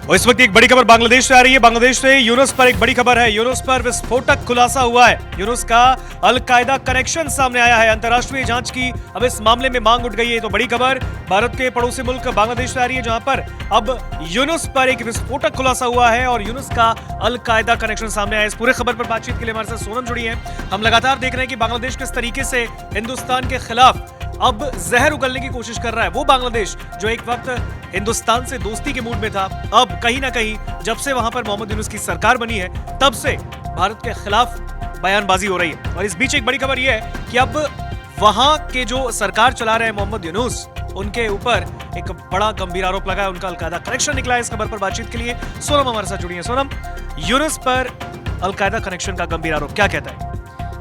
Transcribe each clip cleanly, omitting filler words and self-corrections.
और इस वक्त एक बड़ी खबर बांग्लादेश से आ रही है। बांग्लादेश से यूनुस पर एक बड़ी खबर है। यूनुस पर विस्फोटक खुलासा हुआ है। यूनुस का अल-कायदा कनेक्शन सामने आया है। अंतर्राष्ट्रीय जांच की अब इस मामले में मांग उठ गई है। तो बड़ी खबर भारत के पड़ोसी मुल्क बांग्लादेश से आ रही है, जहां पर अब यूनुस पर एक विस्फोटक खुलासा हुआ है और यूनुस का अल-कायदा कनेक्शन सामने आया है। इस पूरे खबर पर बातचीत के लिए हमारे साथ सोनम जुड़ी है। हम लगातार देख रहे हैं कि बांग्लादेश किस तरीके से हिंदुस्तान के खिलाफ अब जहर उगलने की कोशिश कर रहा है। वो बांग्लादेश जो एक वक्त हिंदुस्तान से दोस्ती के मूड में था, अब कहीं ना कहीं जब से वहां पर मोहम्मद यूनुस की सरकार बनी है, तब से भारत के खिलाफ बयानबाजी हो रही है। और इस बीच एक बड़ी खबर यह है कि अब वहां के जो सरकार चला रहे हैं मोहम्मद यूनुस, उनके ऊपर एक बड़ा गंभीर आरोप लगा है। उनका अलकायदा कनेक्शन निकला है। इस खबर पर बातचीत के लिए सोनम हमारे साथ जुड़ी है। सोनम, यूनुस पर अलकायदा कनेक्शन का गंभीर आरोप क्या कहता है?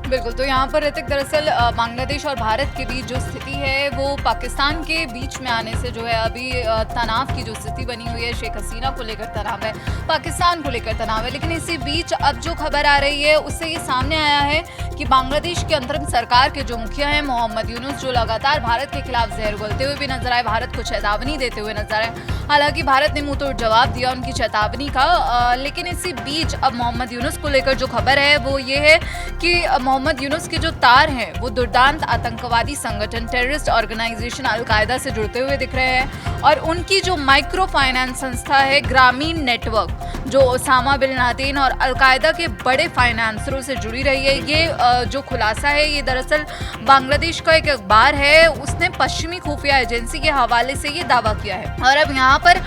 बिल्कुल, तो यहाँ पर ऋतिक दरअसल बांग्लादेश और भारत के बीच जो स्थिति है वो पाकिस्तान के बीच में आने से जो है अभी तनाव की जो स्थिति बनी हुई है, शेख हसीना को लेकर तनाव है, पाकिस्तान को लेकर तनाव है। लेकिन इसी बीच अब जो खबर आ रही है उससे ये सामने आया है कि बांग्लादेश की अंतरिम सरकार के जो मुखिया हैं मोहम्मद यूनुस, जो लगातार भारत के खिलाफ जहर उगलते हुए भी नजर आए, भारत को चेतावनी देते हुए नजर आए। हालांकि भारत ने मुंह तोड़ जवाब दिया उनकी चेतावनी का, लेकिन इसी बीच अब मोहम्मद यूनुस को लेकर जो खबर है वो ये है कि मोहम्मद यूनुस के जो तार हैं वो दुर्दांत आतंकवादी संगठन टेररिस्ट ऑर्गेनाइजेशन अल-कायदा से जुड़ते हुए दिख रहे हैं। और उनकी जो माइक्रो फाइनेंस संस्था है ग्रामीण नेटवर्क, जो ओसामा बिन लादेन और अल-कायदा के बड़े फाइनेंसरों से जुड़ी रही है, ये जो खुलासा है ये दरअसल बांग्लादेश का एक अखबार है, उसने पश्चिमी खुफिया एजेंसी के हवाले से ये दावा किया है। और अब यहाँ पर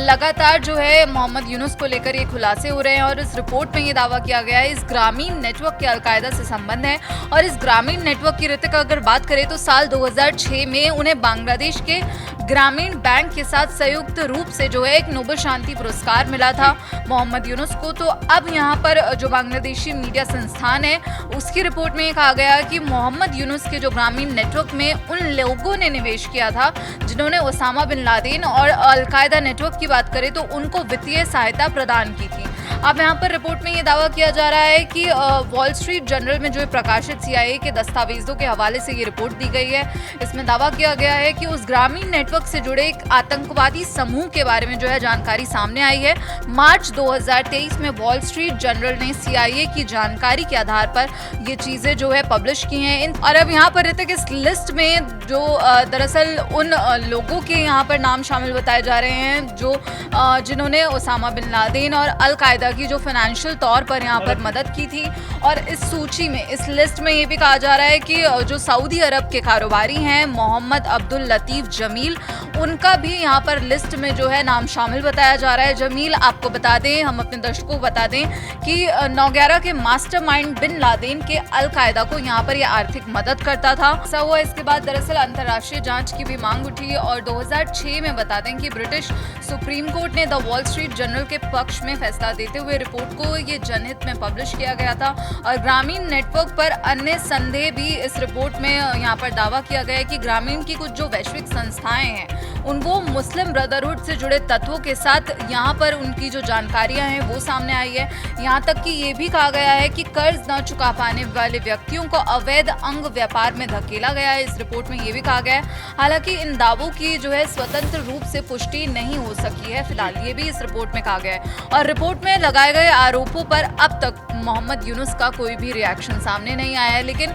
लगातार जो है मोहम्मद यूनुस को लेकर ये खुलासे हो रहे हैं और इस रिपोर्ट में ये दावा किया गया है इस ग्रामीण नेटवर्क के अल-कायदा से संबंध है। और इस ग्रामीण नेटवर्क की ऋतिक अगर बात करें तो साल 2006 में उन्हें बांग्लादेश के ग्रामीण बैंक के साथ संयुक्त रूप से जो है एक नोबेल शांति पुरस्कार मिला था मोहम्मद यूनुस को। तो अब यहाँ पर जो बांग्लादेशी मीडिया संस्थान है उसकी रिपोर्ट में कहा गया कि मोहम्मद यूनुस के जो ग्रामीण नेटवर्क में उन लोगों ने निवेश किया था जिन्होंने ओसामा बिन लादेन और अल-कायदा नेटवर्क की बात करें तो उनको वित्तीय सहायता प्रदान की थी। अब यहाँ पर रिपोर्ट में ये दावा किया जा रहा है कि वॉल स्ट्रीट जर्नल में जो प्रकाशित CIA के दस्तावेजों के हवाले से ये रिपोर्ट दी गई है। इसमें दावा किया गया है कि उस ग्रामीण नेटवर्क से जुड़े एक आतंकवादी समूह के बारे में जो है जानकारी सामने आई है। मार्च 2023 में वॉल स्ट्रीट जर्नल ने CIA की जानकारी के आधार पर ये चीजें जो है पब्लिश की हैं। और अब यहाँ पर ऋतिक इस लिस्ट में जो दरअसल उन लोगों के यहाँ पर नाम शामिल बताए जा रहे हैं जो जिन्होंने ओसामा बिन लादेन और अल-कायदा की जो फाइनेंशियल तौर पर यहाँ पर मदद की थी। और इस सूची में, इस लिस्ट में ये भी कहा जा रहा है कि जो सऊदी अरब के कारोबारी हैं मोहम्मद अब्दुल लतीफ जमील, उनका भी यहाँ पर लिस्ट में जो है नाम शामिल बताया जा रहा है। जमील, आपको बता दें, हम अपने दर्शकों को बता दें कि 9/11 के मास्टरमाइंड बिन लादेन के अल-कायदा को यहाँ पर ये आर्थिक मदद करता था। ऐसा हुआ, इसके बाद दरअसल अंतर्राष्ट्रीय जांच की भी मांग उठी और 2006 में बता दें कि ब्रिटिश सुप्रीम कोर्ट ने द वॉल स्ट्रीट जर्नल के पक्ष में फैसला देते हुए रिपोर्ट को ये जनहित में पब्लिश किया गया था। और ग्रामीण नेटवर्क पर अन्य संदेह भी इस रिपोर्ट में यहाँ पर दावा किया गया है कि ग्रामीण की कुछ जो वैश्विक संस्थाएं हैं उनको मुस्लिम ब्रदरहुड से जुड़े तत्वों के साथ यहाँ पर उनकी जो जानकारियां हैं वो सामने आई है। यहाँ तक कि ये भी कहा गया है कि कर्ज न चुका पाने वाले व्यक्तियों को अवैध अंग व्यापार में धकेला गया है। इस रिपोर्ट में ये भी कहा गया है। हालांकि इन दावों की जो है स्वतंत्र रूप से पुष्टि नहीं हो सकी है, फिलहाल ये भी इस रिपोर्ट में कहा गया है। और रिपोर्ट में लगाए गए आरोपों पर अब तक मोहम्मद यूनुस का कोई भी रिएक्शन सामने नहीं आया है। लेकिन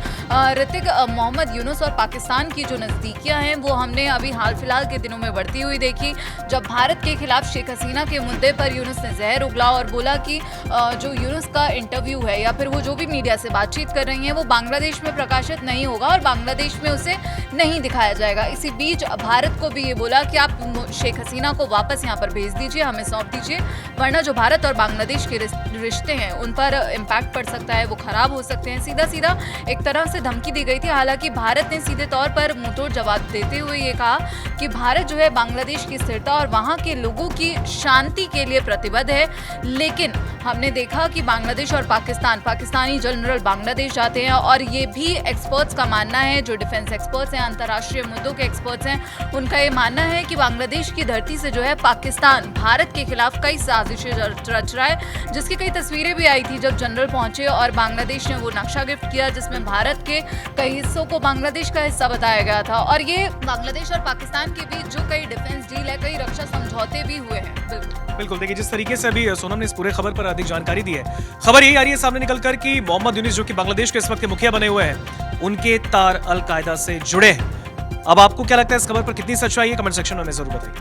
ऋतिक, मोहम्मद यूनुस और पाकिस्तान की जो नज़दीकियां हैं वो हमने अभी हाल फिलहाल के दिनों में बढ़ती हुई देखी, जब भारत के खिलाफ शेख हसीना के मुद्दे पर यूनुस ने जहर उगला और बोला कि जो यूनुस का इंटरव्यू है या फिर वो जो भी मीडिया से बातचीत कर रही हैं वो बांग्लादेश में प्रकाशित नहीं होगा और बांग्लादेश में उसे नहीं दिखाया जाएगा। इसी बीच भारत को भी ये बोला कि आप शेख हसीना को वापस यहाँ पर भेज दीजिए, हमें सौंप दीजिए, वरना जो भारत और बांग्लादेश के रिश्ते हैं उन पर इम्पैक्ट पड़ सकता है, वो खराब हो सकते हैं। सीधा सीधा एक तरह से धमकी दी गई थी। हालांकि भारत ने सीधे तौर पर मुंहतोड़ जवाब देते हुए ये कहा कि भारत जो है बांग्लादेश की स्थिरता और वहां के लोगों की शांति के लिए प्रतिबद्ध है। लेकिन हमने देखा कि बांग्लादेश और पाकिस्तानी जनरल बांग्लादेश जाते हैं और ये भी एक्सपर्ट्स का मानना है, जो डिफेंस एक्सपर्ट्स हैं, अंतर्राष्ट्रीय मुद्दों के एक्सपर्ट्स हैं, उनका ये मानना है कि बांग्लादेश की धरती से जो है पाकिस्तान भारत के खिलाफ कई साजिशें रच रहा है, जिसकी कई तस्वीरें भी आई थी जब जनरल पहुंचे और बांग्लादेश ने वो नक्शा गिफ्ट किया जिसमें भारत के कई हिस्सों को बांग्लादेश का हिस्सा बताया गया था। और ये बांग्लादेश और पाकिस्तान के बीच जो कई डिफेंस डील है, कई रक्षा समझौते भी हुए हैं। बिल्कुल बिल्कुल, देखिए जिस तरीके से अभी सोनम ने इस पूरे खबर पर अधिक जानकारी दी है, खबर यही आ रही है सामने निकलकर कि मोहम्मद यूनिस जो कि बांग्लादेश के इस वक्त के मुखिया बने हुए हैं, उनके तार अल कायदा से जुड़े हैं। अब आपको क्या लगता है इस खबर पर कितनी सच्चाई है, कमेंट सेक्शन में हमें जरूर बताइए।